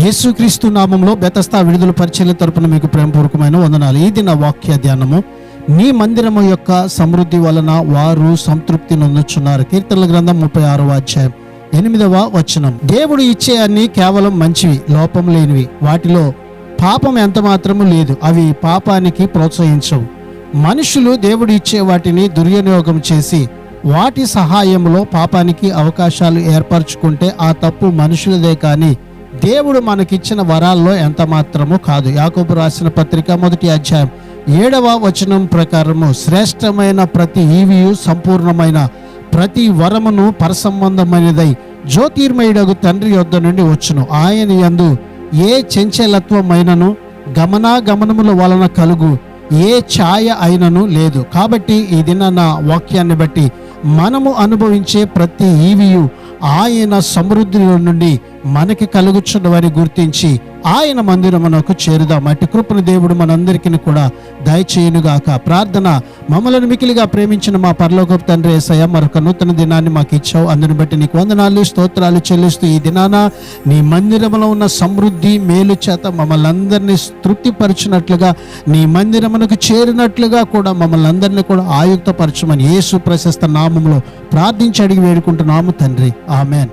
యేసుక్రీస్తు నామంలో బెతస్తా విడుదల పరిచర్య తరపున మీకు ప్రేమపూర్వకమైన వందనాలు. ఈ దిన వాక్య ధ్యానము, నీ మందిరము యొక్క సమృద్ధి వలన వారు సంతృప్తి నొందుచున్నారు. కీర్తనల గ్రంథం 36వ అధ్యాయం 8వ వచనం. దేవుడు ఇచ్చే అన్ని కేవలం మంచివి, లోపం లేనివి. వాటిలో పాపం ఎంత మాత్రము లేదు. అవి పాపానికి ప్రోత్సహించవు. మనుషులు దేవుడు ఇచ్చే వాటిని దుర్వినియోగం చేసి వాటి సహాయంలో పాపానికి అవకాశాలు ఏర్పరచుకుంటే ఆ తప్పు మనుషులదే కానీ దేవుడు మనకిచ్చిన వరాల్లో ఎంత మాత్రము కాదు. యాకోబు రాసిన పత్రిక 1వ అధ్యాయం 7వ వచనం ప్రకారము, శ్రేష్టమైన ప్రతి ఈవియు సంపూర్ణమైన ప్రతి వరమును పరసంబంధమైనదై జ్యోతిర్మయుడగు తండ్రి యొద్ద నుండి వచ్చును. ఆయన యందు ఏ చంచలత్వమైనను గమనాగమనముల వలన కలుగు ఏ ఛాయ అయినను లేదు. కాబట్టి ఈ దిన నా వాక్యాన్ని బట్టి మనము అనుభవించే ప్రతి ఈవియు ఆయన సమృద్ధి నుండి మనకి కలుగుచున్నవని గుర్తించి ఆయన మందిరమునకు చేరుదాం. అట్టి కృపను దేవుడు మనందరికీ కూడా దయచేయునుగాక. ప్రార్థన. మమ్మల్ని మికిలిగా ప్రేమించిన మా పరలోకపు తండ్రి యేసయ్య, మరొక నూతన దినాన్ని మాకు ఇచ్చావు. అందుని బట్టి నీకు వందనాలు, స్తోత్రాలు చెల్లిస్తూ ఈ దినాన నీ మందిరములో ఉన్న సమృద్ధి మేలు చేత మమ్మల్ని అందరినీ తృప్తిపరిచినట్లుగా, నీ మందిరమునకు చేరినట్లుగా కూడా మమ్మల్ని అందరినీ కూడా ఆయుక్తపరచమని యేసు ప్రశస్త నామములో ప్రార్థించి అడిగి వేడుకుంటున్నాము తండ్రి. ఆమెన్.